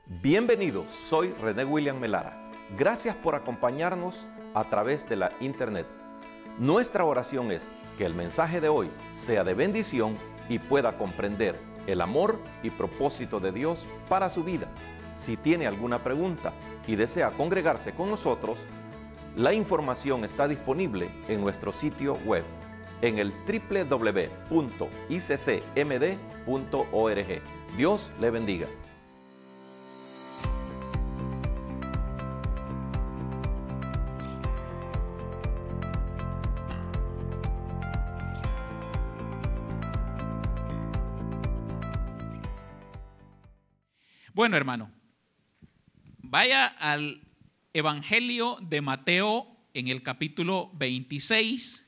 Bienvenidos, soy René William Melara. Gracias por acompañarnos a través de la internet. Nuestra oración es que el mensaje de hoy sea de bendición y pueda comprender el amor y propósito de Dios para su vida. Si tiene alguna pregunta y desea congregarse con nosotros, la información está disponible en nuestro sitio web en el www.iccmd.org. Dios le bendiga. Bueno, hermano, vaya al Evangelio de Mateo en el capítulo 26.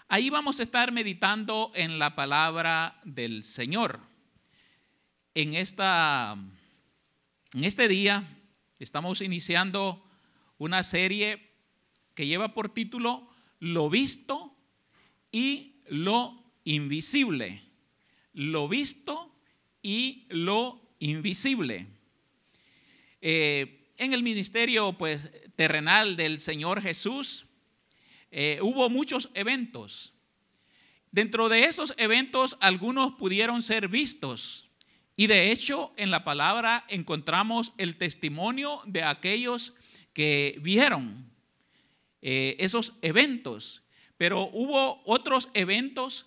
Ahí vamos a estar meditando en la palabra del Señor. En este día estamos iniciando una serie que lleva por título Lo visto y lo invisible. Lo visto y lo invisible. En el ministerio terrenal del Señor Jesús hubo muchos eventos. Dentro de esos eventos algunos pudieron ser vistos y de hecho en la palabra encontramos el testimonio de aquellos que vieron esos eventos, pero hubo otros eventos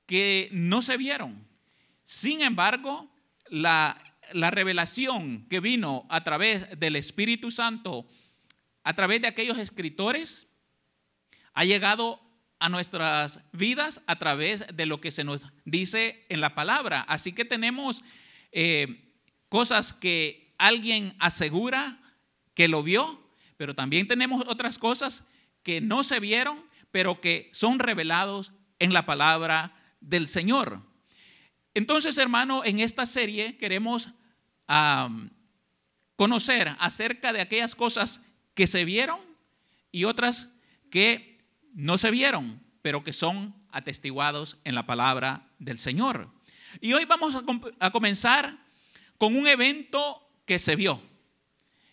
que no se vieron. Sin embargo, la revelación que vino a través del Espíritu Santo, a través de aquellos escritores, ha llegado a nuestras vidas a través de lo que se nos dice en la palabra. Así que tenemos cosas que alguien asegura que lo vio, pero también tenemos otras cosas que no se vieron, pero que son revelados en la palabra del Señor. Entonces, hermano, en esta serie queremos conocer acerca de aquellas cosas que se vieron y otras que no se vieron, pero que son atestiguados en la palabra del Señor. Y hoy vamos a comenzar con un evento que se vio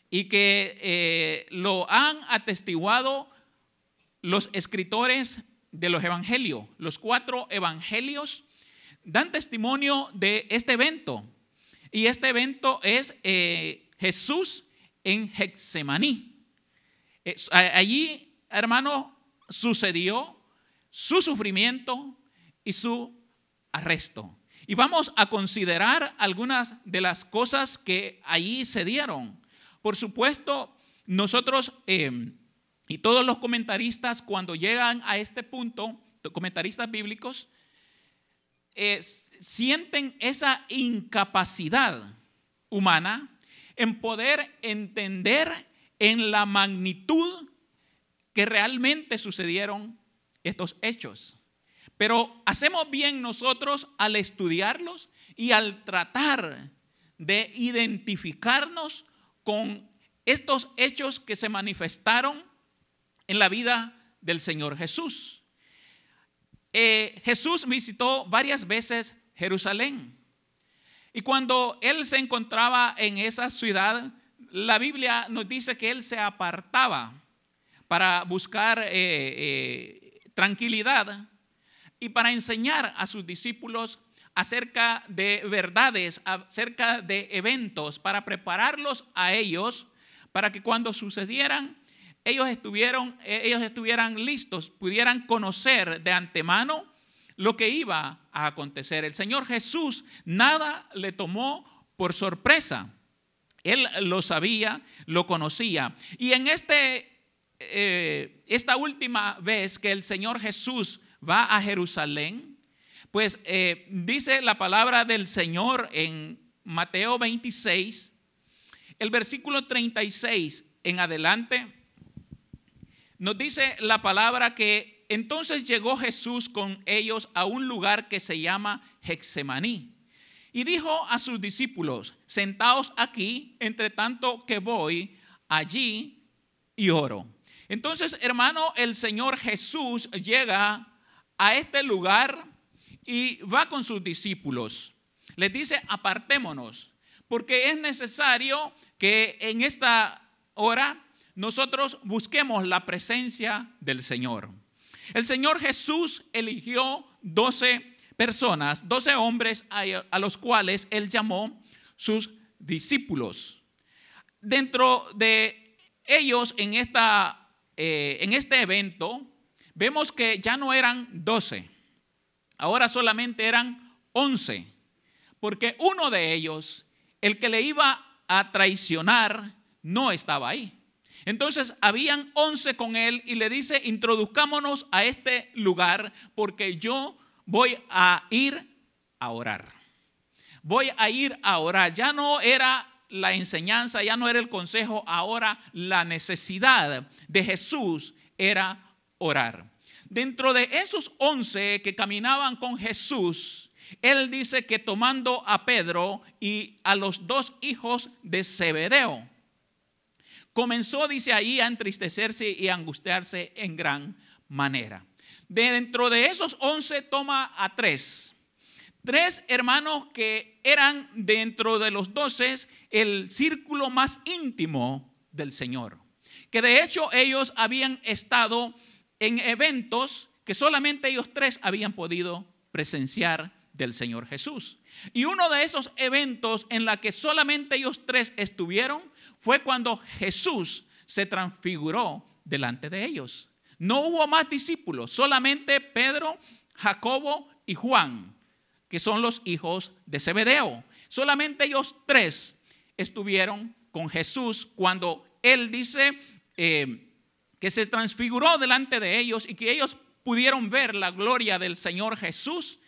y que lo han atestiguado los escritores de los evangelios. Los 4 evangelios dan testimonio de este evento. Y este evento es Jesús en Getsemaní. Allí, hermano, sucedió su sufrimiento y su arresto. Y vamos a considerar algunas de las cosas que allí se dieron. Por supuesto, nosotros y todos los comentaristas, cuando llegan a este punto, comentaristas bíblicos, sienten esa incapacidad humana en poder entender en la magnitud que realmente sucedieron estos hechos. Pero hacemos bien nosotros al estudiarlos y al tratar de identificarnos con estos hechos que se manifestaron en la vida del Señor Jesús. Jesús visitó varias veces Jerusalén. Y cuando él se encontraba en esa ciudad, la Biblia nos dice que él se apartaba para buscar tranquilidad y para enseñar a sus discípulos acerca de verdades, acerca de eventos, para prepararlos a ellos, para que cuando sucedieran, ellos estuvieran listos, pudieran conocer de antemano lo que iba a acontecer. El Señor Jesús nada le tomó por sorpresa. Él lo sabía, lo conocía. Y en esta última vez que el Señor Jesús va a Jerusalén, pues dice la palabra del Señor en Mateo 26, el versículo 36 en adelante, nos dice la palabra que entonces llegó Jesús con ellos a un lugar que se llama Getsemaní y dijo a sus discípulos: sentaos aquí, entre tanto que voy allí y oro. Entonces, hermano, el Señor Jesús llega a este lugar y va con sus discípulos. Les dice: apartémonos, porque es necesario que en esta hora nosotros busquemos la presencia del Señor. El Señor Jesús eligió 12 personas, 12 hombres a los cuales Él llamó sus discípulos. Dentro de ellos en este evento vemos que ya no eran 12, ahora solamente eran 11, porque uno de ellos, el que le iba a traicionar, no estaba ahí. Entonces habían 11 con él y le dice: introduzcámonos a este lugar porque yo voy a ir a orar. Voy a ir a orar. Ya no era la enseñanza, ya no era el consejo, ahora la necesidad de Jesús era orar. Dentro de esos 11 que caminaban con Jesús, Él dice que tomando a Pedro y a los 2 hijos de Zebedeo, comenzó, dice ahí, a entristecerse y a angustiarse en gran manera. Dentro de esos 11 toma a 3 hermanos que eran dentro de los 12 el círculo más íntimo del Señor. Que de hecho ellos habían estado en eventos que solamente ellos 3 habían podido presenciar del Señor Jesús. Y uno de esos eventos en la que solamente ellos 3 estuvieron fue cuando Jesús se transfiguró delante de ellos. No hubo más discípulos, solamente Pedro, Jacobo y Juan, que son los hijos de Zebedeo. Solamente ellos 3 estuvieron con Jesús cuando Él dice que se transfiguró delante de ellos y que ellos pudieron ver la gloria del Señor Jesús.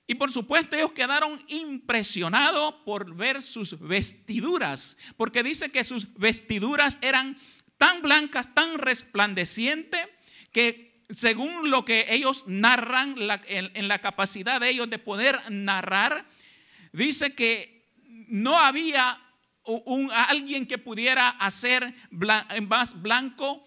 Y por supuesto ellos quedaron impresionados por ver sus vestiduras, porque dice que sus vestiduras eran tan blancas, tan resplandecientes, que según lo que ellos narran, en la capacidad de ellos de poder narrar, dice que no había alguien que pudiera hacer más blanco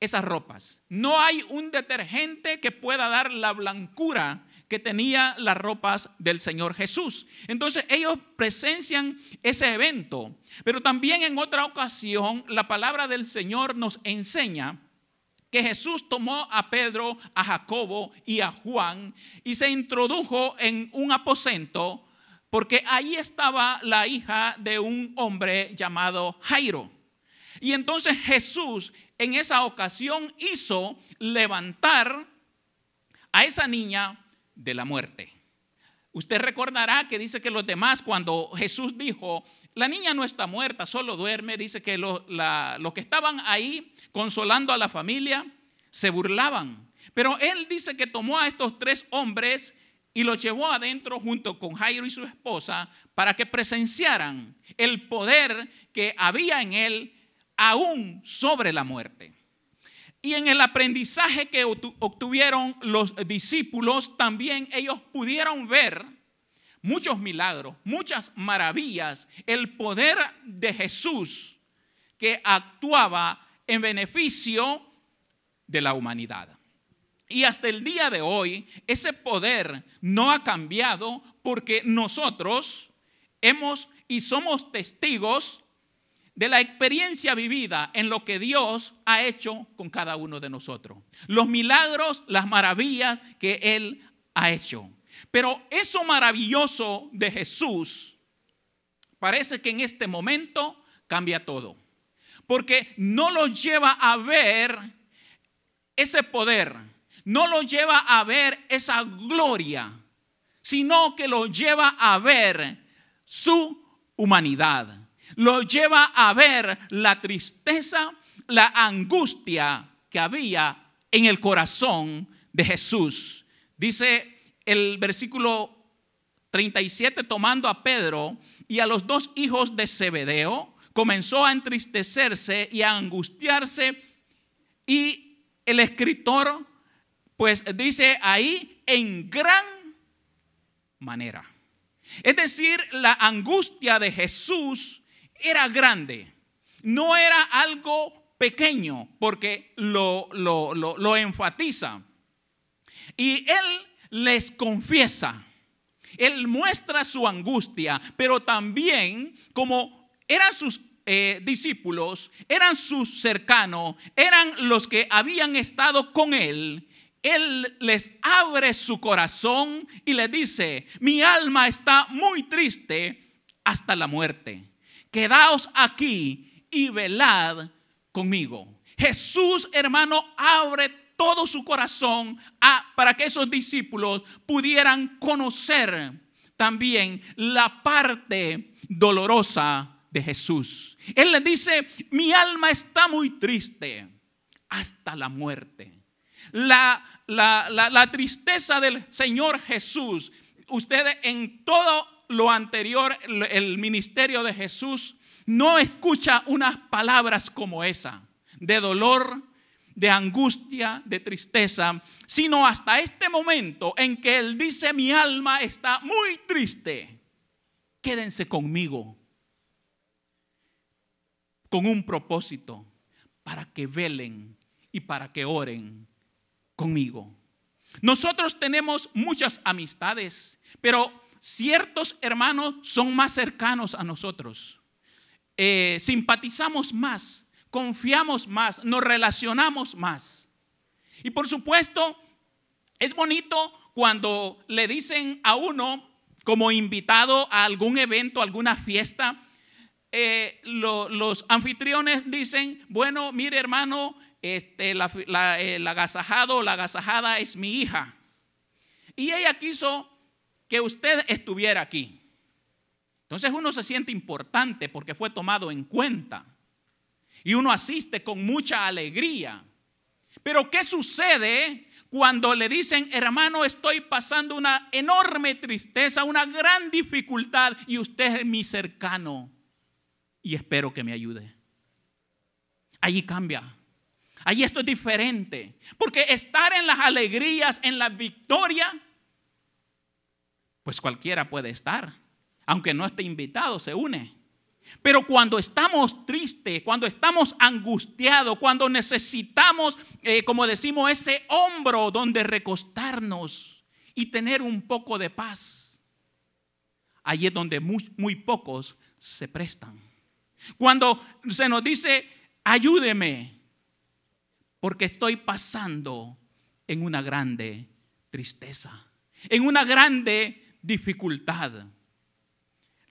esas ropas. No hay un detergente que pueda dar la blancura que tenía las ropas del Señor Jesús. Entonces ellos presencian ese evento. Pero también en otra ocasión la palabra del Señor nos enseña que Jesús tomó a Pedro, a Jacobo y a Juan y se introdujo en un aposento porque ahí estaba la hija de un hombre llamado Jairo. Y entonces Jesús en esa ocasión hizo levantar a esa niña de la muerte. Usted recordará que dice que los demás, cuando Jesús dijo, la niña no está muerta, solo duerme, dice que los que estaban ahí consolando a la familia se burlaban. Pero Él dice que tomó a estos 3 hombres y los llevó adentro junto con Jairo y su esposa para que presenciaran el poder que había en Él aún sobre la muerte. Y en el aprendizaje que obtuvieron los discípulos, también ellos pudieron ver muchos milagros, muchas maravillas, el poder de Jesús que actuaba en beneficio de la humanidad. Y hasta el día de hoy, ese poder no ha cambiado porque nosotros hemos y somos testigos de la experiencia vivida en lo que Dios ha hecho con cada uno de nosotros. Los milagros, las maravillas que Él ha hecho. Pero eso maravilloso de Jesús parece que en este momento cambia todo. Porque no los lleva a ver ese poder, no los lleva a ver esa gloria, sino que los lleva a ver su humanidad. Lo lleva a ver la tristeza, la angustia que había en el corazón de Jesús. Dice el versículo 37, tomando a Pedro y a los 2 hijos de Zebedeo, comenzó a entristecerse y a angustiarse. Y el escritor pues dice ahí en gran manera. Es decir, la angustia de Jesús era grande, no era algo pequeño, porque lo enfatiza. Y Él les confiesa Él muestra su angustia, pero también como eran sus discípulos, eran sus cercanos, eran los que habían estado con él, él les abre su corazón y les dice: mi alma está muy triste hasta la muerte. Quedaos aquí y velad conmigo. Jesús, hermano, abre todo su corazón para que esos discípulos pudieran conocer también la parte dolorosa de Jesús. Él les dice: mi alma está muy triste hasta la muerte. La tristeza del Señor Jesús, ustedes en todo lo anterior, el ministerio de Jesús, no escucha unas palabras como esa, de dolor, de angustia, de tristeza, sino hasta este momento en que Él dice: mi alma está muy triste, quédense conmigo, con un propósito, para que velen y para que oren conmigo. Nosotros tenemos muchas amistades, pero ciertos hermanos son más cercanos a nosotros. Simpatizamos más, confiamos más, nos relacionamos más. Y por supuesto, es bonito cuando le dicen a uno, como invitado a algún evento, alguna fiesta, los anfitriones dicen: bueno, mire, hermano, el agasajado o la agasajada es mi hija, y ella quiso que usted estuviera aquí. Entonces uno se siente importante porque fue tomado en cuenta y uno asiste con mucha alegría. Pero ¿qué sucede cuando le dicen: hermano, estoy pasando una enorme tristeza, una gran dificultad, y usted es mi cercano y espero que me ayude? Allí cambia. Allí esto es diferente, porque estar en las alegrías, en la victoria, pues cualquiera puede estar, aunque no esté invitado, se une. Pero cuando estamos tristes, cuando estamos angustiados, cuando necesitamos, como decimos, ese hombro donde recostarnos y tener un poco de paz, allí es donde muy pocos se prestan. Cuando se nos dice: ayúdeme, porque estoy pasando en una grande tristeza, en una grande dificultad.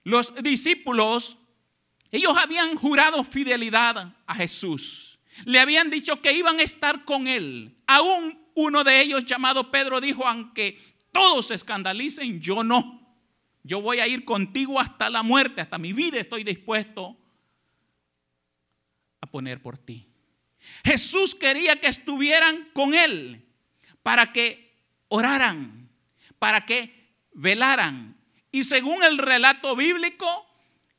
Los discípulos, ellos habían jurado fidelidad a Jesús. Le habían dicho que iban a estar con él. Aún uno de ellos, llamado Pedro, dijo: aunque todos se escandalicen, yo no. Yo voy a ir contigo hasta la muerte, hasta mi vida estoy dispuesto a poner por ti. Jesús quería que estuvieran con él para que oraran, para que velaran. Y según el relato bíblico,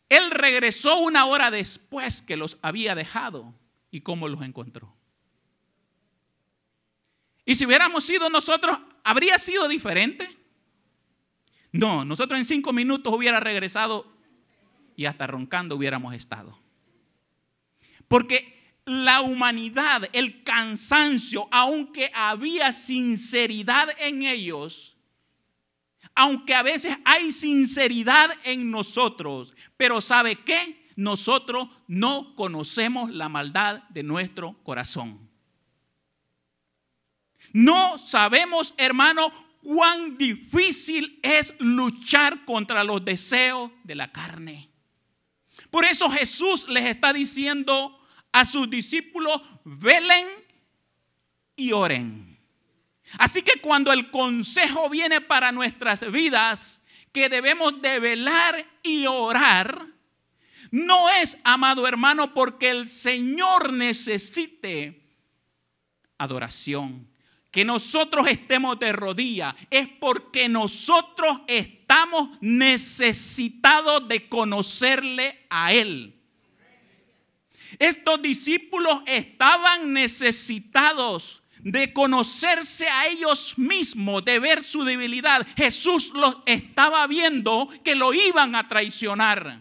él regresó una hora después que los había dejado. ¿Y cómo los encontró? Y si hubiéramos sido nosotros, ¿habría sido diferente? No, nosotros en 5 minutos hubiera regresado y hasta roncando hubiéramos estado. Porque la humanidad, el cansancio, aunque había sinceridad en ellos, aunque a veces hay sinceridad en nosotros, pero ¿sabe qué? Nosotros no conocemos la maldad de nuestro corazón. No sabemos, hermano, cuán difícil es luchar contra los deseos de la carne. Por eso Jesús les está diciendo a sus discípulos: velen y oren. Así que cuando el consejo viene para nuestras vidas, que debemos de velar y orar, no es, amado hermano, porque el Señor necesite adoración, que nosotros estemos de rodillas, es porque nosotros estamos necesitados de conocerle a Él. Estos discípulos estaban necesitados de conocerse a ellos mismos, de ver su debilidad. Jesús los estaba viendo que lo iban a traicionar.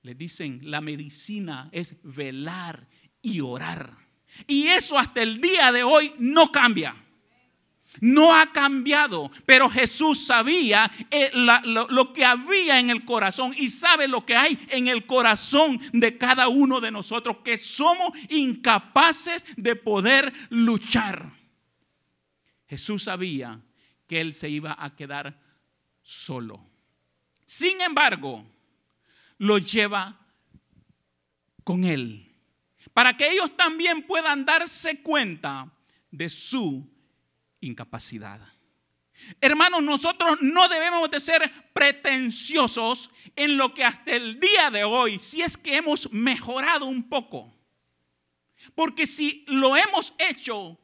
Les dicen: la medicina es velar y orar. Y eso hasta el día de hoy no cambia. No ha cambiado, pero Jesús sabía lo que había en el corazón y sabe lo que hay en el corazón de cada uno de nosotros, que somos incapaces de poder luchar. Jesús sabía que Él se iba a quedar solo. Sin embargo, lo lleva con Él, para que ellos también puedan darse cuenta de su incapacidad. Hermanos, nosotros no debemos de ser pretenciosos en lo que hasta el día de hoy, si es que hemos mejorado un poco. Porque si lo hemos hecho,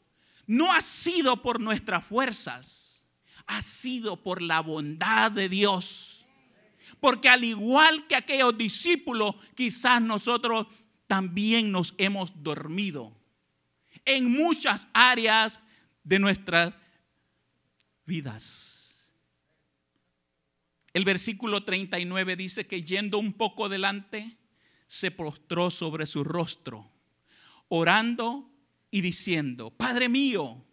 no ha sido por nuestras fuerzas, ha sido por la bondad de Dios. Porque al igual que aquellos discípulos, quizás nosotros también nos hemos dormido en muchas áreas de nuestras vidas. El versículo 39 dice que yendo un poco adelante, se postró sobre su rostro, orando y diciendo: Padre mío,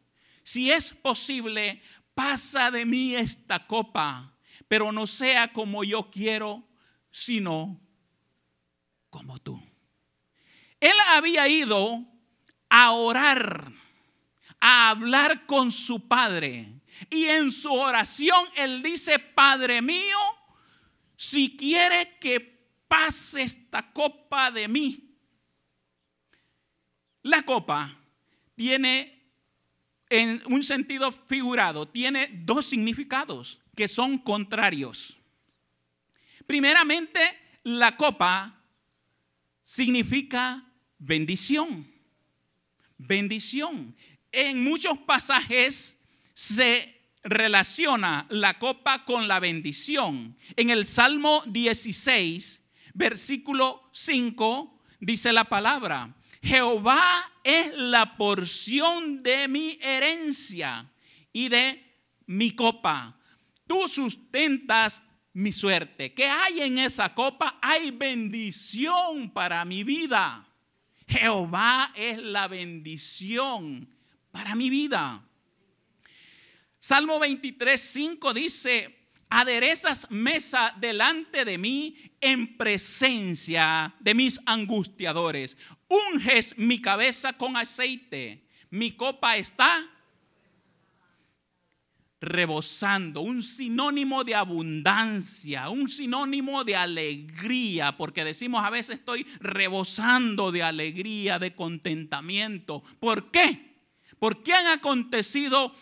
si es posible, pasa de mí esta copa, pero no sea como yo quiero, sino como tú. Él había ido a orar, a hablar con su Padre. Y en su oración él dice: Padre mío, si quiere que pase esta copa de mí. La copa tiene, en un sentido figurado, tiene dos significados que son contrarios. Primeramente, la copa significa bendición. Bendición. En muchos pasajes se relaciona la copa con la bendición. En el Salmo 16, versículo 5, dice la palabra: Jehová es la porción de mi herencia y de mi copa. Tú sustentas mi suerte. ¿Qué hay en esa copa? Hay bendición para mi vida. Jehová es la bendición para mi vida. Salmo 23, 5 dice: aderezas mesa delante de mí en presencia de mis angustiadores. Unges mi cabeza con aceite. Mi copa está rebosando. Un sinónimo de abundancia, un sinónimo de alegría, porque decimos a veces: estoy rebosando de alegría, de contentamiento. ¿Por qué? Porque han acontecido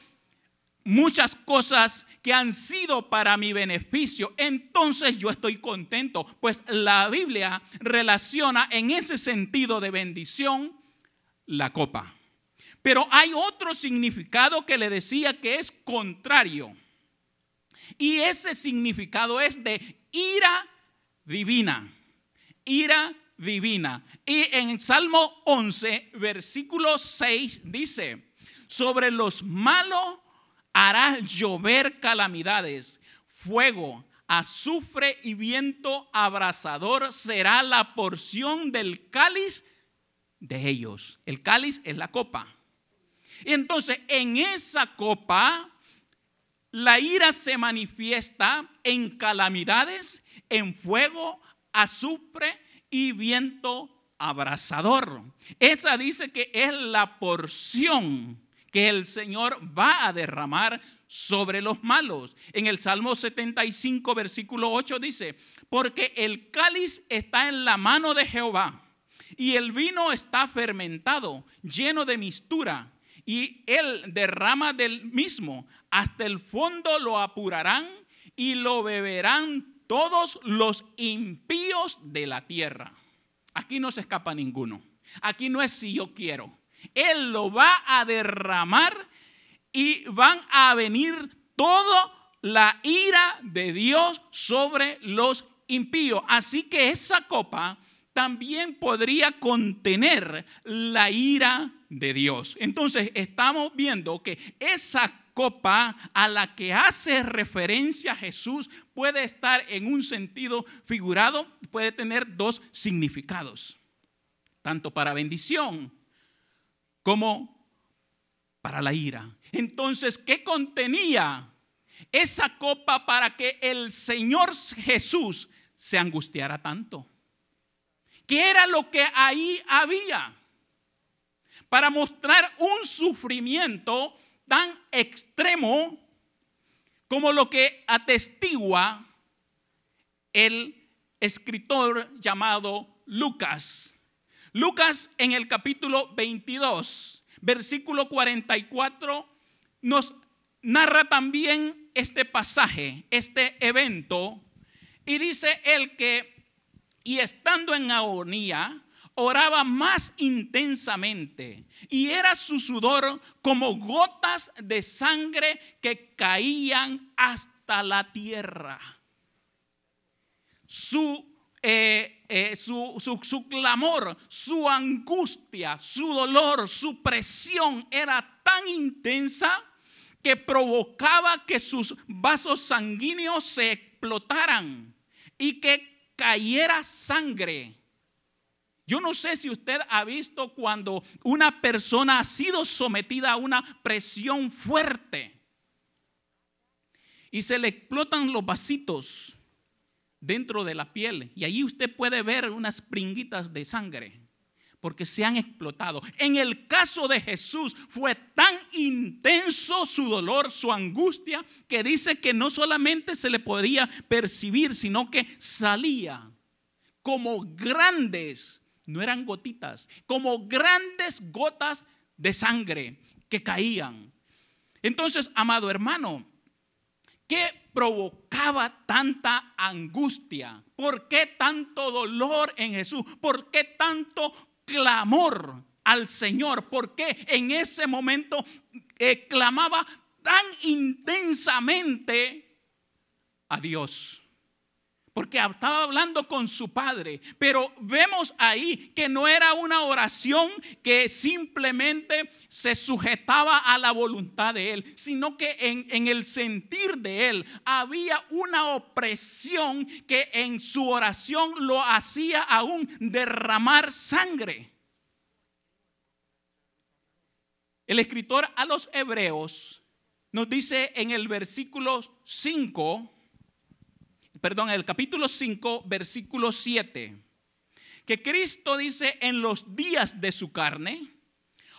muchas cosas que han sido para mi beneficio. Entonces yo estoy contento. Pues la Biblia relaciona en ese sentido de bendición la copa. Pero hay otro significado que le decía que es contrario. Y ese significado es de ira divina. Ira divina. Y en Salmo 11, versículo 6 dice: sobre los malos harás llover calamidades, fuego, azufre y viento abrasador será la porción del cáliz de ellos. El cáliz es la copa. Y entonces en esa copa la ira se manifiesta en calamidades, en fuego, azufre y viento abrasador. Esa dice que es la porción que el Señor va a derramar sobre los malos. En el Salmo 75, versículo 8 dice: porque el cáliz está en la mano de Jehová, y el vino está fermentado, lleno de mistura, y él derrama del mismo, hasta el fondo lo apurarán, y lo beberán todos los impíos de la tierra. Aquí no se escapa ninguno. Aquí no es si yo quiero. Él lo va a derramar y van a venir toda la ira de Dios sobre los impíos. Así que esa copa también podría contener la ira de Dios. Entonces estamos viendo que esa copa a la que hace referencia Jesús puede estar en un sentido figurado, puede tener dos significados, tanto para bendición como para la ira. Entonces, ¿qué contenía esa copa para que el Señor Jesús se angustiara tanto? ¿Qué era lo que ahí había? Para mostrar un sufrimiento tan extremo como lo que atestigua el escritor llamado Lucas. Lucas, en el capítulo 22, versículo 44, nos narra también este pasaje, este evento, y dice él que, y estando en agonía, oraba más intensamente, y era su sudor como gotas de sangre que caían hasta la tierra. Su clamor, su angustia, su dolor, su presión era tan intensa que provocaba que sus vasos sanguíneos se explotaran y que cayera sangre. Yo no sé si usted ha visto cuando una persona ha sido sometida a una presión fuerte y se le explotan los vasitos dentro de la piel, y ahí usted puede ver unas pringuitas de sangre porque se han explotado. En el caso de Jesús fue tan intenso su dolor, su angustia, que dice que no solamente se le podía percibir, sino que salía como grandes, no eran gotitas, como grandes gotas de sangre que caían. Entonces, amado hermano, ¿qué provocaba tanta angustia? ¿Por qué tanto dolor en Jesús? ¿Por qué tanto clamor al Señor? ¿Por qué en ese momento clamaba tan intensamente a Dios? Porque estaba hablando con su padre, pero vemos ahí que no era una oración que simplemente se sujetaba a la voluntad de él, sino que en el sentir de él había una opresión que en su oración lo hacía aún derramar sangre. El escritor a los Hebreos nos dice en el el capítulo 5, versículo 7, que Cristo dice en los días de su carne,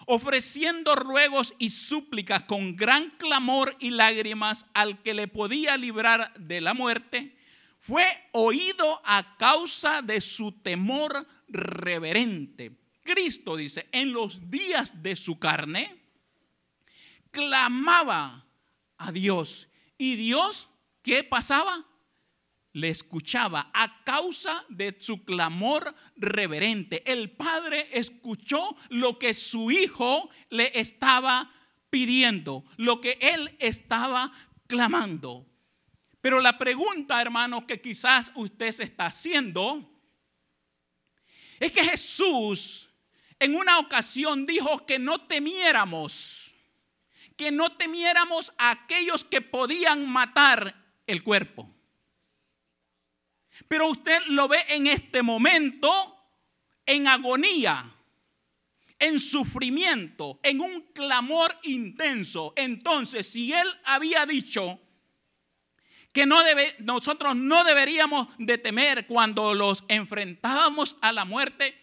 ofreciendo ruegos y súplicas con gran clamor y lágrimas al que le podía librar de la muerte, fue oído a causa de su temor reverente. Cristo dice, en los días de su carne, clamaba a Dios. ¿Y Dios qué pasaba? Le escuchaba a causa de su clamor reverente. El Padre escuchó lo que su Hijo le estaba pidiendo, lo que Él estaba clamando. Pero la pregunta, hermanos, que quizás usted se está haciendo, es que Jesús en una ocasión dijo que no temiéramos a aquellos que podían matar el cuerpo. Pero usted lo ve en este momento en agonía, en sufrimiento, en un clamor intenso. Entonces, si él había dicho que nosotros no deberíamos de temer cuando los enfrentábamos a la muerte,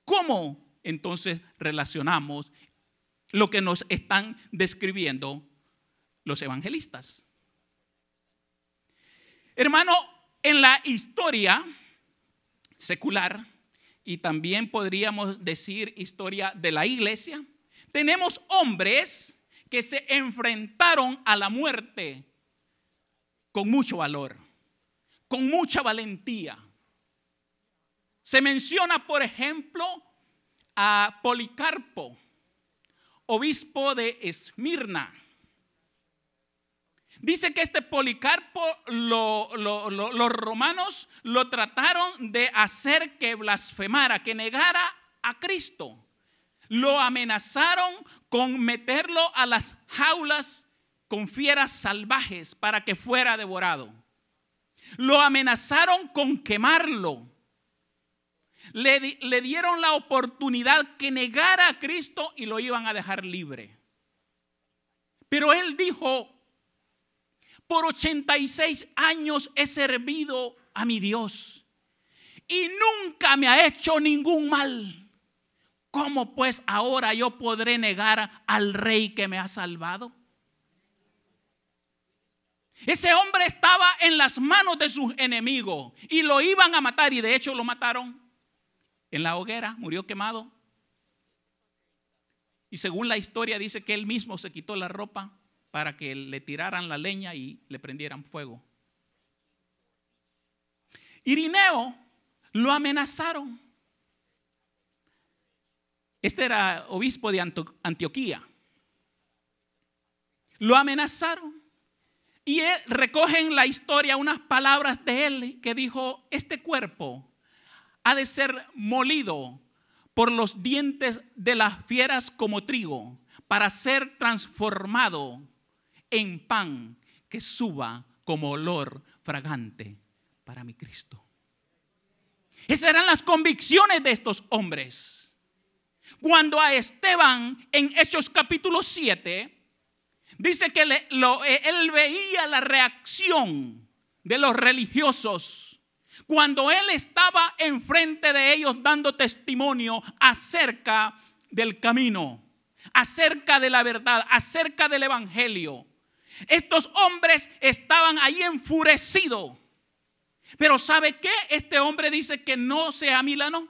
¿cómo entonces relacionamos lo que nos están describiendo los evangelistas? Hermano, en la historia secular, y también podríamos decir historia de la iglesia, tenemos hombres que se enfrentaron a la muerte con mucho valor, con mucha valentía. Se menciona, por ejemplo, a Policarpo, obispo de Esmirna. Dice que este Policarpo los romanos lo trataron de hacer que blasfemara, que negara a Cristo. Lo amenazaron con meterlo a las jaulas con fieras salvajes para que fuera devorado. Lo amenazaron con quemarlo. Le dieron la oportunidad que negara a Cristo y lo iban a dejar libre. Pero él dijo: por 86 años he servido a mi Dios y nunca me ha hecho ningún mal. ¿Cómo pues ahora yo podré negar al Rey que me ha salvado? Ese hombre estaba en las manos de sus enemigos y lo iban a matar, y de hecho lo mataron en la hoguera, murió quemado. Y según la historia dice que él mismo se quitó la ropa para que le tiraran la leña y le prendieran fuego. Irineo lo amenazaron. Este era obispo de Antioquía. Lo amenazaron. Y recogen la historia unas palabras de él que dijo: este cuerpo ha de ser molido por los dientes de las fieras como trigo, para ser transformado en pan que suba como olor fragante para mi Cristo. Esas eran las convicciones de estos hombres. Cuando a Esteban en Hechos capítulo 7 dice que él veía la reacción de los religiosos cuando él estaba enfrente de ellos dando testimonio acerca del camino, acerca de la verdad, acerca del evangelio. Estos hombres estaban ahí enfurecidos. Pero ¿sabe qué? Este hombre dice que no se amilanó.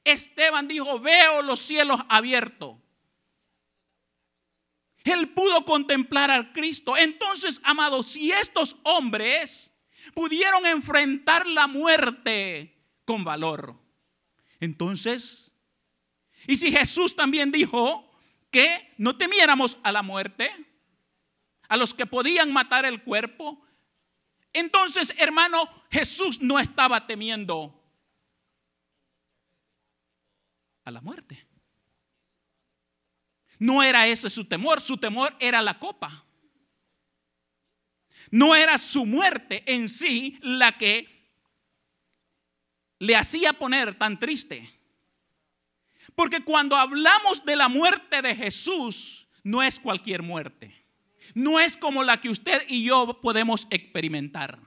Esteban dijo: veo los cielos abiertos. Él pudo contemplar al Cristo. Entonces, amados, si estos hombres pudieron enfrentar la muerte con valor, entonces, y si Jesús también dijo que no temiéramos a la muerte, a los que podían matar el cuerpo, entonces, hermano, Jesús no estaba temiendo a la muerte. No era ese su temor era la copa. No era su muerte en sí la que le hacía poner tan triste. Porque cuando hablamos de la muerte de Jesús, no es cualquier muerte. No es como la que usted y yo podemos experimentar.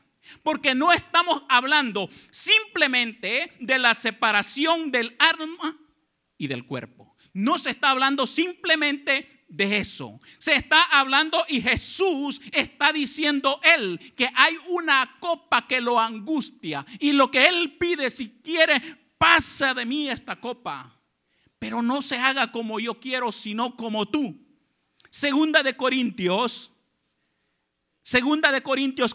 Porque no estamos hablando simplemente de la separación del alma y del cuerpo. No se está hablando simplemente de eso. Se está hablando, y Jesús está diciendo él, que hay una copa que lo angustia. Y lo que él pide: si quiere, pasa de mí esta copa, pero no se haga como yo quiero, sino como tú. Segunda de Corintios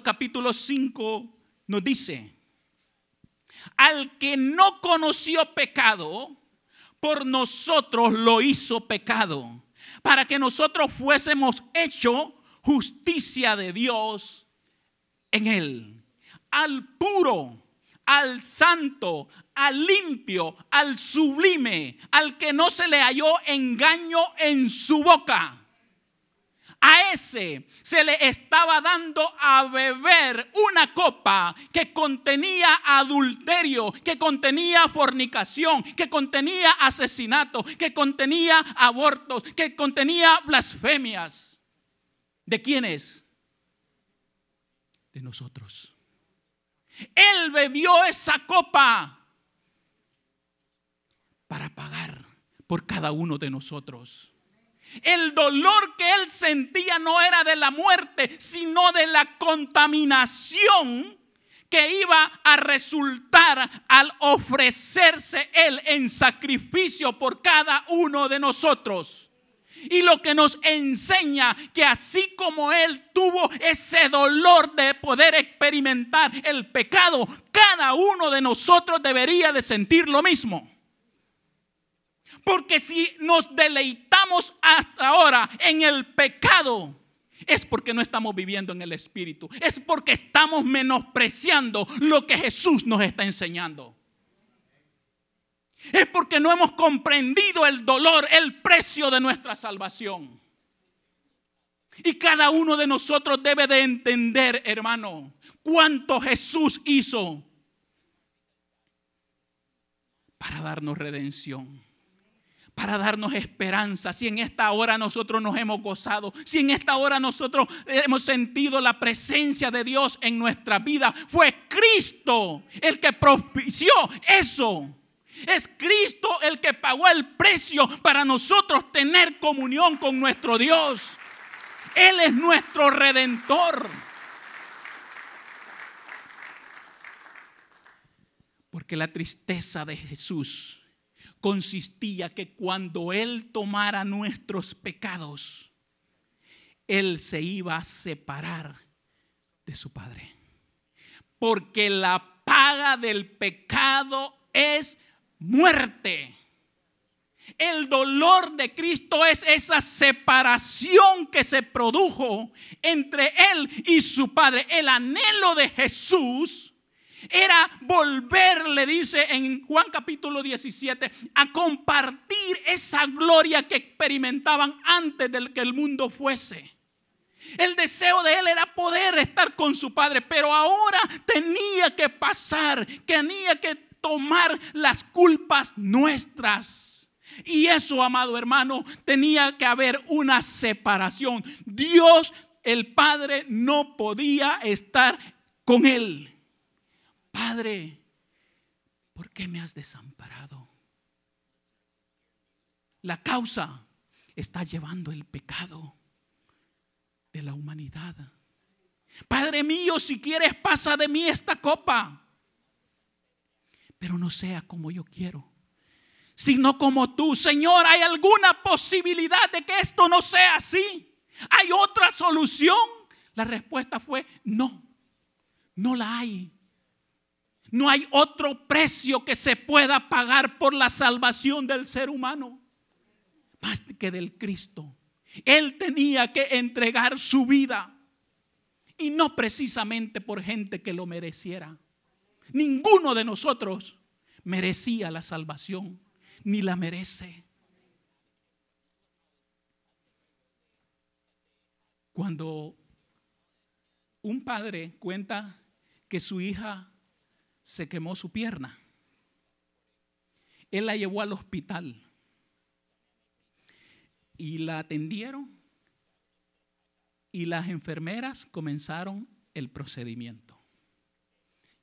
capítulo 5 nos dice: al que no conoció pecado, por nosotros lo hizo pecado, para que nosotros fuésemos hechos justicia de Dios en él. Al puro, al santo, al limpio, al sublime, al que no se le halló engaño en su boca, a ese se le estaba dando a beber una copa que contenía adulterio, que contenía fornicación, que contenía asesinato, que contenía abortos, que contenía blasfemias. ¿De quiénes? De nosotros. Él bebió esa copa para pagar por cada uno de nosotros. El dolor que él sentía no era de la muerte, sino de la contaminación que iba a resultar al ofrecerse él en sacrificio por cada uno de nosotros. Y lo que nos enseña que así como él tuvo ese dolor de poder experimentar el pecado, cada uno de nosotros debería de sentir lo mismo. Porque si nos deleitamos hasta ahora en el pecado, es porque no estamos viviendo en el Espíritu. Es porque estamos menospreciando lo que Jesús nos está enseñando. Es porque no hemos comprendido el dolor, el precio de nuestra salvación. Y cada uno de nosotros debe de entender, hermano, cuánto Jesús hizo para darnos redención, para darnos esperanza. Si en esta hora nosotros nos hemos gozado, si en esta hora nosotros hemos sentido la presencia de Dios en nuestra vida, fue Cristo el que propició eso. Es Cristo el que pagó el precio para nosotros tener comunión con nuestro Dios. Él es nuestro Redentor. Porque la tristeza de Jesús consistía que cuando Él tomara nuestros pecados, Él se iba a separar de su Padre. Porque la paga del pecado es muerte. El dolor de Cristo es esa separación que se produjo entre Él y su Padre. El anhelo de Jesús era volver, le dice en Juan capítulo 17, a compartir esa gloria que experimentaban antes de que el mundo fuese. El deseo de él era poder estar con su Padre, pero ahora tenía que pasar, tenía que tomar las culpas nuestras. Y eso, amado hermano, tenía que haber una separación. Dios, el Padre, no podía estar con él. Padre, ¿por qué me has desamparado? La causa está llevando el pecado de la humanidad. Padre mío, si quieres pasa de mí esta copa, pero no sea como yo quiero, sino como tú. Señor, ¿hay alguna posibilidad de que esto no sea así? ¿Hay otra solución? La respuesta fue no, no la hay. No hay otro precio que se pueda pagar por la salvación del ser humano más que del Cristo. Él tenía que entregar su vida, y no precisamente por gente que lo mereciera. Ninguno de nosotros merecía la salvación, ni la merece. Cuando un padre cuenta que su hija se quemó su pierna, él la llevó al hospital y la atendieron, y las enfermeras comenzaron el procedimiento.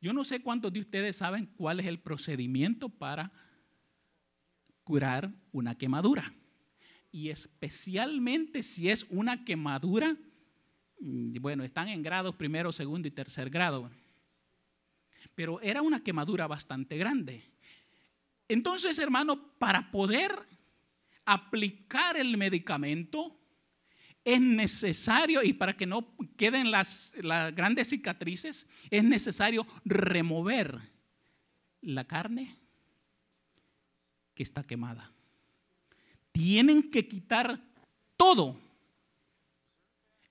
Yo no sé cuántos de ustedes saben cuál es el procedimiento para curar una quemadura, y especialmente si es una quemadura, bueno, están en grados primero, segundo y tercer grado. Pero era una quemadura bastante grande. Entonces, hermano, para poder aplicar el medicamento es necesario, y para que no queden las grandes cicatrices, es necesario remover la carne que está quemada. Tienen que quitar todo.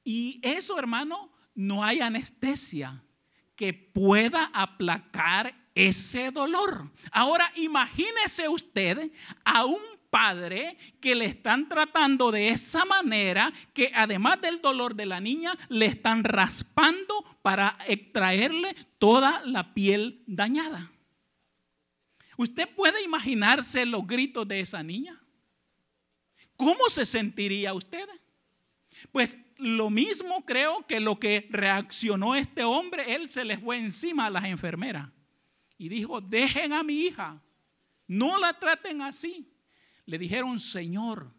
Y eso, hermano, no hay anestesia que pueda aplacar ese dolor. Ahora imagínese usted a un padre que le están tratando de esa manera, que además del dolor de la niña, le están raspando para extraerle toda la piel dañada. ¿Usted puede imaginarse los gritos de esa niña? ¿Cómo se sentiría usted? Pues lo mismo creo que lo que reaccionó este hombre. Él se les fue encima a las enfermeras y dijo: dejen a mi hija, no la traten así. Le dijeron: Señor,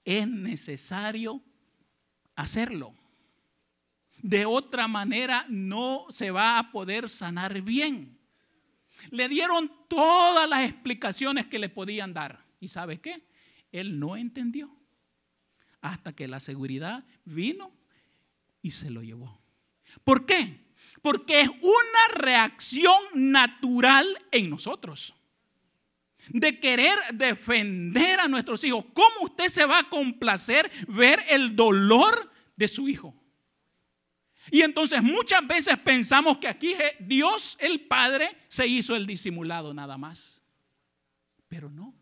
es necesario hacerlo. De otra manera no se va a poder sanar bien. Le dieron todas las explicaciones que le podían dar. ¿Y sabe qué? Él no entendió hasta que la seguridad vino y se lo llevó. ¿Por qué? Porque es una reacción natural en nosotros de querer defender a nuestros hijos. ¿Cómo usted se va a complacer ver el dolor de su hijo? Y entonces muchas veces pensamos que aquí Dios, el Padre, se hizo el disimulado nada más. Pero no.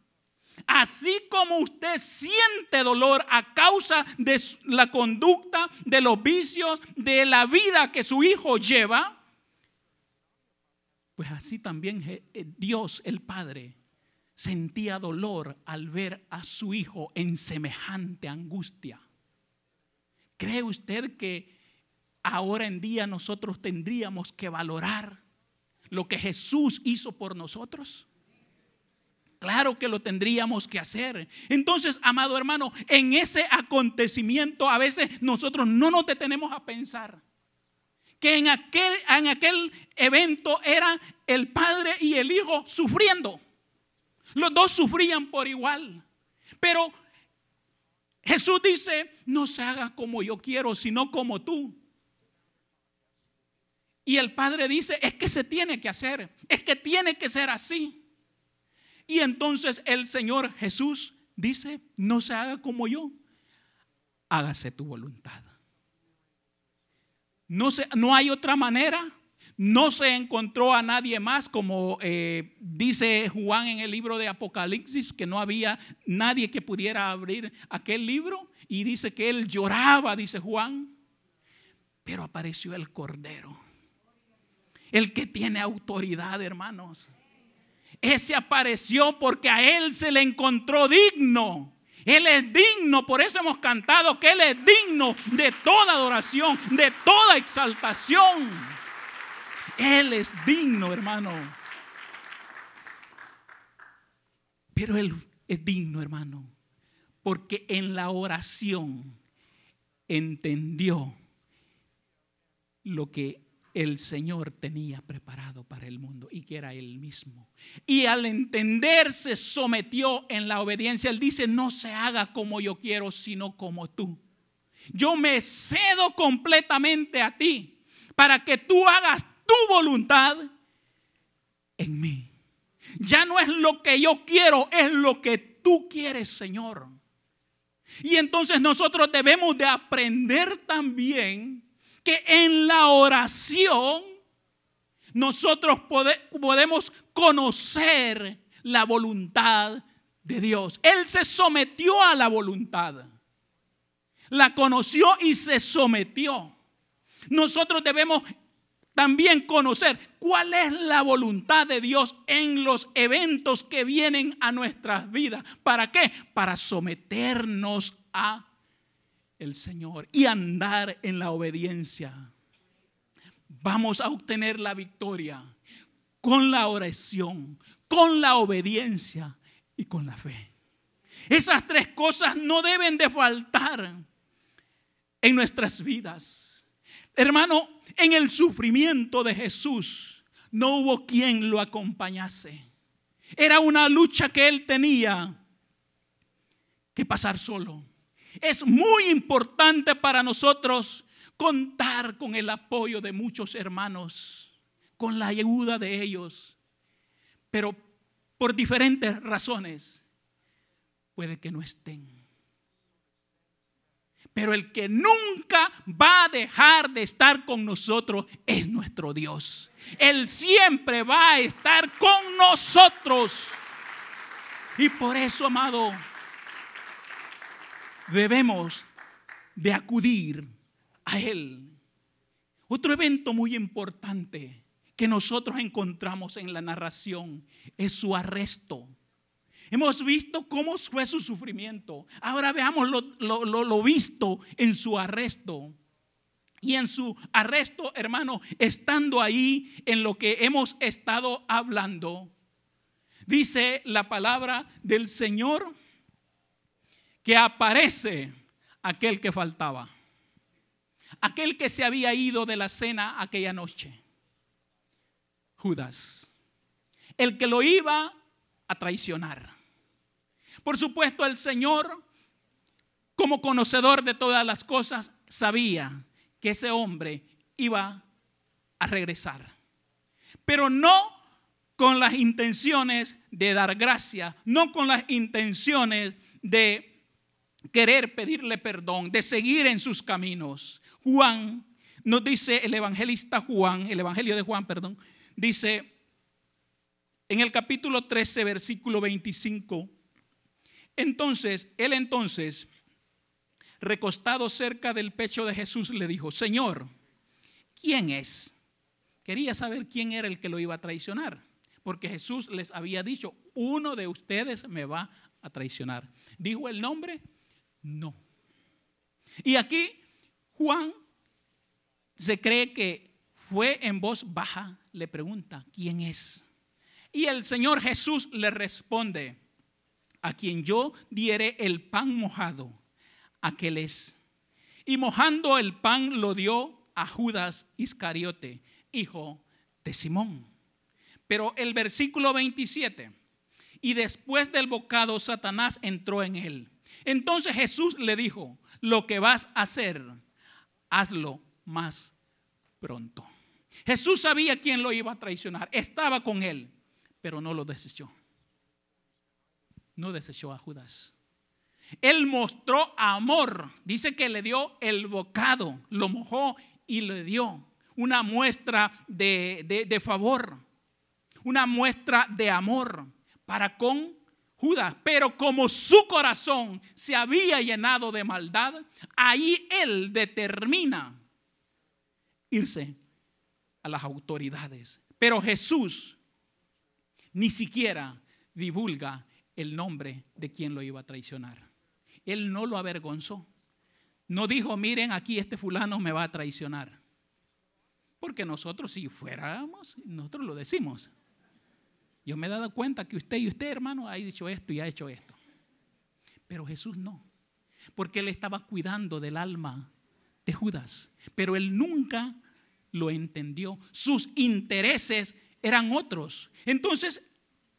Así como usted siente dolor a causa de la conducta, de los vicios, de la vida que su hijo lleva, pues así también Dios, el Padre, sentía dolor al ver a su hijo en semejante angustia. ¿Cree usted que ahora en día nosotros tendríamos que valorar lo que Jesús hizo por nosotros? Claro que lo tendríamos que hacer. Entonces, amado hermano, en ese acontecimiento a veces nosotros no nos detenemos a pensar que en aquel evento era el padre y el hijo sufriendo. Los dos sufrían por igual. Pero Jesús dice, no se haga como yo quiero, sino como tú. Y el padre dice, es que se tiene que hacer, es que tiene que ser así. Y entonces el Señor Jesús dice, no se haga como yo, hágase tu voluntad. No hay otra manera. No se encontró a nadie más, como dice Juan en el libro de Apocalipsis, que no había nadie que pudiera abrir aquel libro. Y dice que él lloraba, dice Juan. Pero apareció el Cordero, el que tiene autoridad, hermanos. Ese apareció porque a él se le encontró digno. Él es digno, por eso hemos cantado que él es digno de toda adoración, de toda exaltación. Él es digno, hermano. Pero Él es digno, hermano, porque en la oración entendió lo que el Señor tenía preparado para el mundo y que era Él mismo. Y al entender se sometió en la obediencia. Él dice, no se haga como yo quiero, sino como tú. Yo me cedo completamente a ti para que tú hagas tu voluntad en mí. Ya no es lo que yo quiero, es lo que tú quieres, Señor. Y entonces nosotros debemos de aprender también que en la oración nosotros podemos conocer la voluntad de Dios. Él se sometió a la voluntad, la conoció y se sometió. Nosotros debemos también conocer cuál es la voluntad de Dios en los eventos que vienen a nuestras vidas. ¿Para qué? Para someternos a el Señor y andar en la obediencia. Vamos a obtener la victoria con la oración, con la obediencia y con la fe. Esas tres cosas no deben de faltar en nuestras vidas. Hermano, en el sufrimiento de Jesús no hubo quien lo acompañase. Era una lucha que él tenía que pasar solo. Es muy importante para nosotros contar con el apoyo de muchos hermanos, con la ayuda de ellos. Pero por diferentes razones puede que no estén. Pero el que nunca va a dejar de estar con nosotros es nuestro Dios. Él siempre va a estar con nosotros. Y por eso, amado, debemos de acudir a Él. Otro evento muy importante que nosotros encontramos en la narración es su arresto. Hemos visto cómo fue su sufrimiento. Ahora veamos lo visto en su arresto. Y en su arresto, hermano, estando ahí en lo que hemos estado hablando, dice la palabra del Señor que aparece aquel que faltaba. Aquel que se había ido de la cena aquella noche. Judas. El que lo iba a traicionar. Por supuesto, el Señor, como conocedor de todas las cosas, sabía que ese hombre iba a regresar. Pero no con las intenciones de dar gracia, no con las intenciones de querer pedirle perdón, de seguir en sus caminos. Juan, nos dice el evangelista Juan, el evangelio de Juan, perdón, dice en el capítulo 13, versículo 25, Él entonces, recostado cerca del pecho de Jesús, le dijo, Señor, ¿quién es? Quería saber quién era el que lo iba a traicionar, porque Jesús les había dicho, uno de ustedes me va a traicionar. ¿Dijo el nombre? No. Y aquí Juan se cree que fue en voz baja, le pregunta, ¿quién es? Y el Señor Jesús le responde, a quien yo diere el pan mojado, aquel es. Y mojando el pan lo dio a Judas Iscariote, hijo de Simón. Pero el versículo 27, y después del bocado Satanás entró en él. Entonces Jesús le dijo, lo que vas a hacer, hazlo más pronto. Jesús sabía quién lo iba a traicionar, estaba con él, pero no lo desechó. No desechó a Judas. Él mostró amor. Dice que le dio el bocado, lo mojó y le dio una muestra de favor, una muestra de amor para con Judas. Pero como su corazón se había llenado de maldad, ahí él determina irse a las autoridades. Pero Jesús ni siquiera divulga el nombre de quien lo iba a traicionar. Él no lo avergonzó. No dijo, miren, aquí este fulano me va a traicionar. Porque nosotros si fuéramos, nosotros lo decimos. Yo me he dado cuenta que usted y usted, hermano, ha dicho esto y ha hecho esto. Pero Jesús no. Porque él estaba cuidando del alma de Judas. Pero él nunca lo entendió. Sus intereses eran otros. Entonces,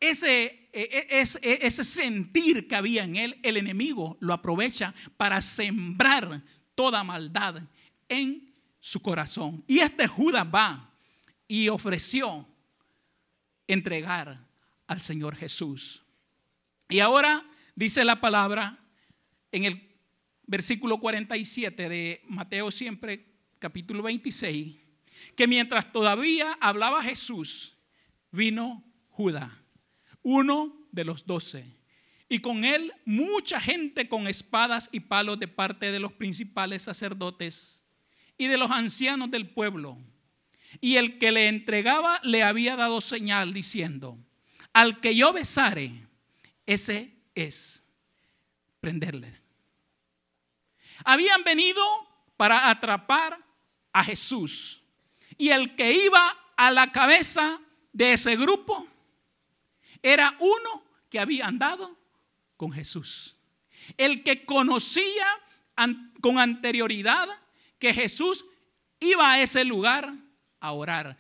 ese sentir que había en él, el enemigo lo aprovecha para sembrar toda maldad en su corazón. Y este Judas va y ofreció entregar al Señor Jesús. Y ahora dice la palabra en el versículo 47 de Mateo siempre, capítulo 26, que mientras todavía hablaba Jesús, vino Judas, uno de los 12, y con él mucha gente con espadas y palos de parte de los principales sacerdotes y de los ancianos del pueblo. Y el que le entregaba le había dado señal diciendo, al que yo besare, ese es, prenderle. Habían venido para atrapar a Jesús, y el que iba a la cabeza de ese grupo era uno que había andado con Jesús. El que conocía con anterioridad que Jesús iba a ese lugar a orar.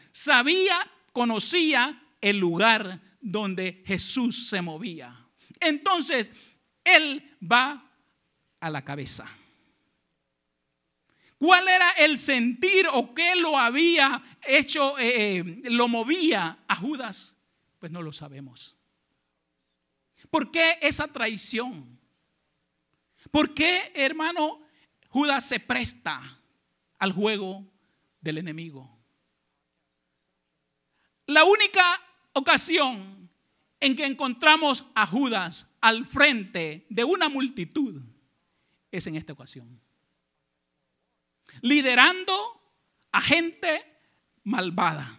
Conocía el lugar donde Jesús se movía. Entonces, él va a la cabeza. ¿Cuál era el sentir o qué lo había hecho, lo movía a Judas? Pues no lo sabemos. ¿Por qué esa traición? ¿Por qué, hermano, Judas se presta al juego del enemigo? La única ocasión en que encontramos a Judas al frente de una multitud es en esta ocasión. Liderando a gente malvada.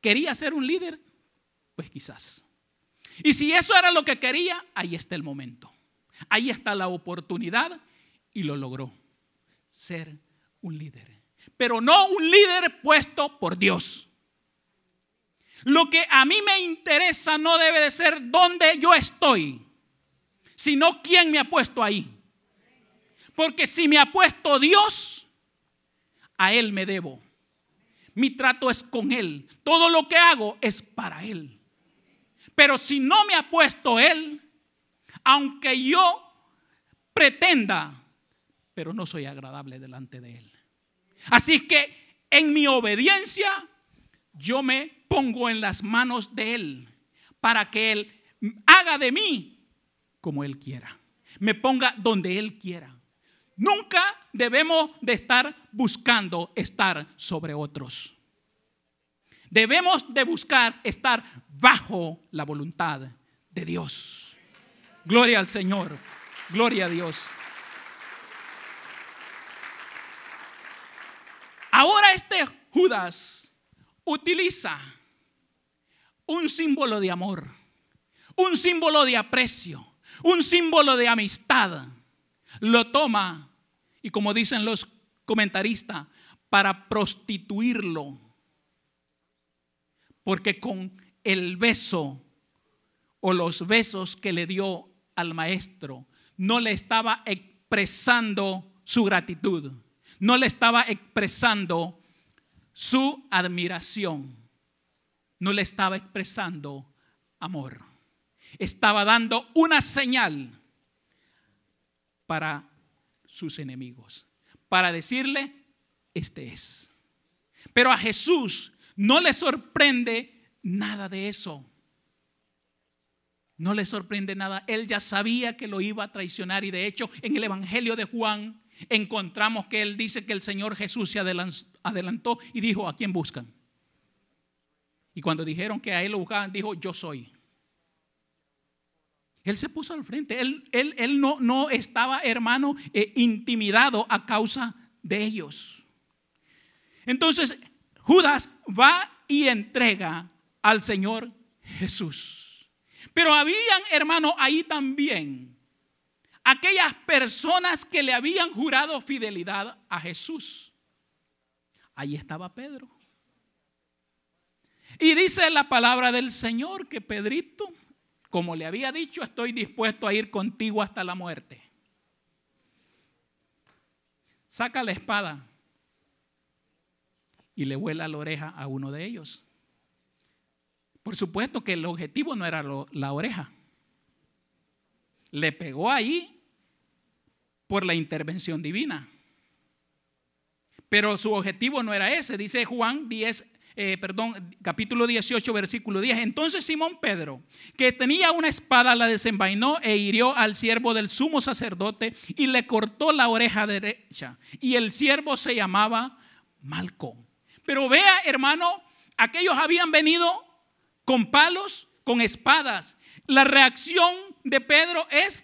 ¿Quería ser un líder? Pues quizás. Y si eso era lo que quería, ahí está el momento. Ahí está la oportunidad y lo logró. Ser un líder. Pero no un líder puesto por Dios. Lo que a mí me interesa no debe de ser dónde yo estoy, sino quién me ha puesto ahí. Porque si me ha puesto Dios, a Él me debo. Mi trato es con Él. Todo lo que hago es para Él. Pero si no me ha puesto Él, aunque yo pretenda, pero no soy agradable delante de Él. Así es que en mi obediencia yo me pongo en las manos de Él para que Él haga de mí como Él quiera. Me ponga donde Él quiera. Nunca debemos de estar buscando estar sobre otros. Debemos de buscar estar bajo la voluntad de Dios. Gloria al Señor. Gloria a Dios. Ahora este Judas utiliza un símbolo de amor, un símbolo de aprecio, un símbolo de amistad, lo toma y, como dicen los comentaristas, para prostituirlo. Porque con el beso o los besos que le dio al maestro, no le estaba expresando su gratitud, no le estaba expresando su admiración, no le estaba expresando amor. Estaba dando una señal para sus enemigos, para decirle, este es. Pero a Jesús no le sorprende nada de eso. No le sorprende nada. Él ya sabía que lo iba a traicionar, y de hecho en el Evangelio de Juan encontramos que él dice que el Señor Jesús se adelantó y dijo, ¿a quién buscan? Y cuando dijeron que a él lo buscaban, dijo, yo soy. Él se puso al frente. Él no estaba, hermano, intimidado a causa de ellos. Entonces Judas va y entrega al Señor Jesús. Pero habían, hermano, ahí también aquellas personas que le habían jurado fidelidad a Jesús. Ahí estaba Pedro. Y dice la palabra del Señor que Pedrito, como le había dicho, estoy dispuesto a ir contigo hasta la muerte. Saca la espada y le vuela la oreja a uno de ellos. Por supuesto que el objetivo no era la oreja. Le pegó ahí por la intervención divina. Pero su objetivo no era ese. Dice Juan capítulo 18, versículo 10. Entonces Simón Pedro, que tenía una espada, la desenvainó e hirió al siervo del sumo sacerdote y le cortó la oreja derecha. Y el siervo se llamaba Malco. Pero vea, hermano, aquellos habían venido con palos, con espadas. La reacción de Pedro es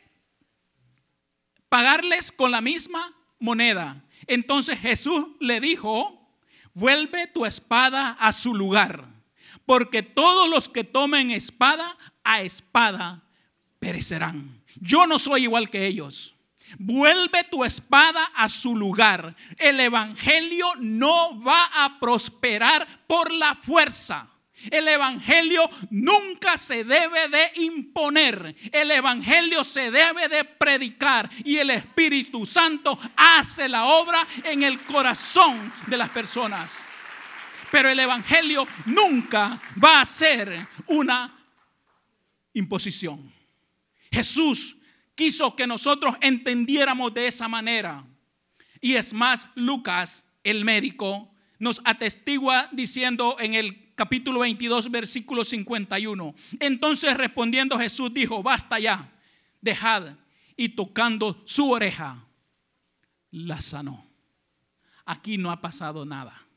pagarles con la misma moneda. Entonces Jesús le dijo, vuelve tu espada a su lugar, porque todos los que tomen espada, a espada perecerán. Yo no soy igual que ellos. Vuelve tu espada a su lugar. El evangelio no va a prosperar por la fuerza. El evangelio nunca se debe de imponer. El evangelio se debe de predicar, y el Espíritu Santo hace la obra en el corazón de las personas. Pero el evangelio nunca va a ser una imposición. Jesús quiso que nosotros entendiéramos de esa manera. Y es más, Lucas, el médico, nos atestigua diciendo en el capítulo 22, versículo 51. Entonces respondiendo Jesús dijo, basta ya, dejad. Y tocando su oreja, la sanó. Aquí no ha pasado nada.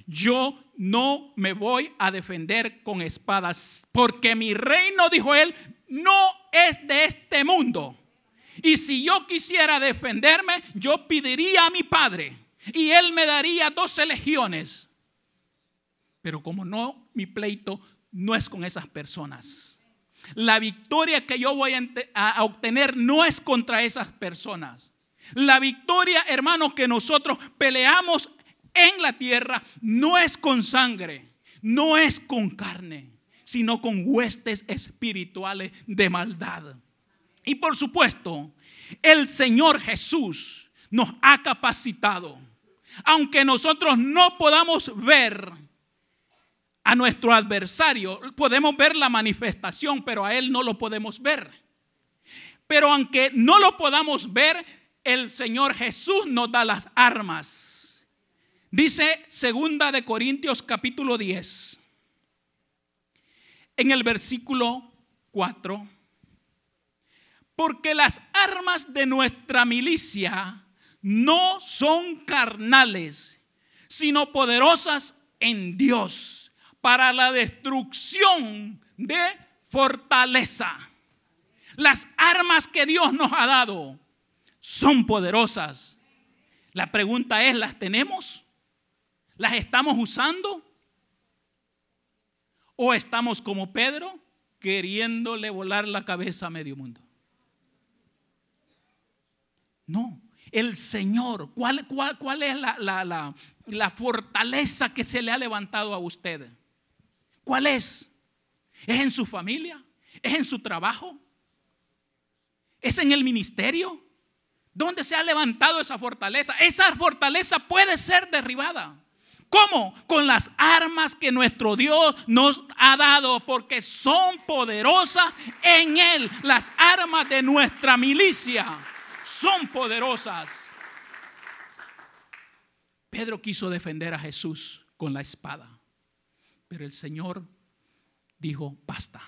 Yo no me voy a defender con espadas, porque mi reino, dijo él, no es de este mundo. Y si yo quisiera defenderme, yo pediría a mi Padre y Él me daría 12 legiones. Pero como no, mi pleito no es con esas personas. La victoria que yo voy a obtener no es contra esas personas. La victoria, hermanos, que nosotros peleamos en la tierra no es con sangre, no es con carne, sino con huestes espirituales de maldad. Y por supuesto, el Señor Jesús nos ha capacitado. Aunque nosotros no podamos ver a nuestro adversario, podemos ver la manifestación, pero a él no lo podemos ver. Pero aunque no lo podamos ver, el Señor Jesús nos da las armas. Dice 2 de Corintios capítulo 10, en el versículo 4. Porque las armas de nuestra milicia no son carnales, sino poderosas en Dios para la destrucción de fortaleza. Las armas que Dios nos ha dado son poderosas. La pregunta es, ¿las tenemos? ¿Las estamos usando? ¿O estamos como Pedro, queriéndole volar la cabeza a medio mundo? No, el Señor, ¿cuál es la fortaleza que se le ha levantado a usted? ¿Cuál es? ¿Es en su familia? ¿Es en su trabajo? ¿Es en el ministerio? ¿Dónde se ha levantado esa fortaleza? Esa fortaleza puede ser derribada. ¿Cómo? Con las armas que nuestro Dios nos ha dado, porque son poderosas en Él. Las armas de nuestra milicia son poderosas. Pedro quiso defender a Jesús con la espada, pero el Señor dijo: basta,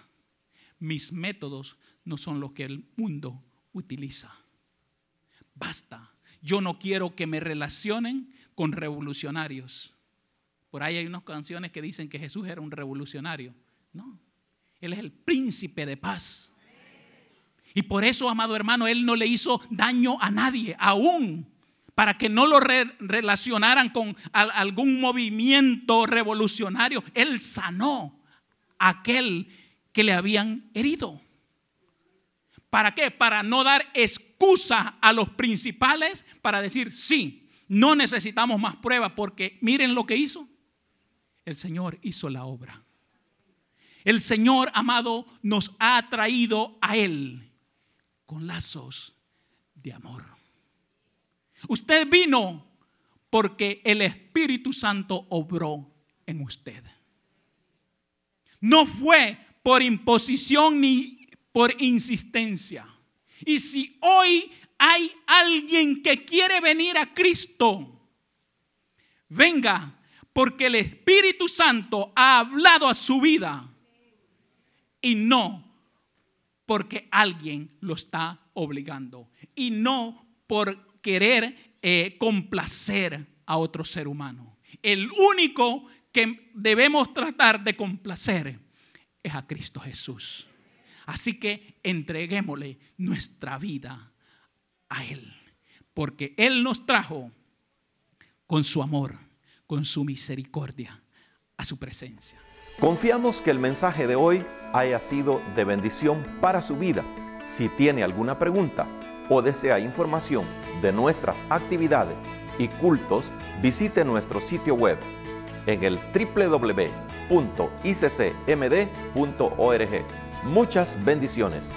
mis métodos no son los que el mundo utiliza. Basta, yo no quiero que me relacionen con revolucionarios. Por ahí hay unas canciones que dicen que Jesús era un revolucionario. No, Él es el príncipe de paz. Y por eso, amado hermano, Él no le hizo daño a nadie, aún para que no lo relacionaran con algún movimiento revolucionario. Él sanó a aquel que le habían herido. ¿Para qué? Para no dar excusa a los principales para decir: sí, no necesitamos más pruebas, porque miren lo que hizo. El Señor hizo la obra. El Señor, amado, nos ha traído a Él con lazos de amor. Usted vino porque el Espíritu Santo obró en usted. No fue por imposición ni por insistencia. Y si hoy hay alguien que quiere venir a Cristo, venga, porque el Espíritu Santo ha hablado a su vida, y no porque alguien lo está obligando, y no por querer complacer a otro ser humano. El único que debemos tratar de complacer es a Cristo Jesús. Así que entreguémosle nuestra vida a Él, porque Él nos trajo con su amor, con su misericordia, a su presencia. Confiamos que el mensaje de hoy haya sido de bendición para su vida. Si tiene alguna pregunta o desea información de nuestras actividades y cultos, visite nuestro sitio web en el www.iccmd.org. Muchas bendiciones.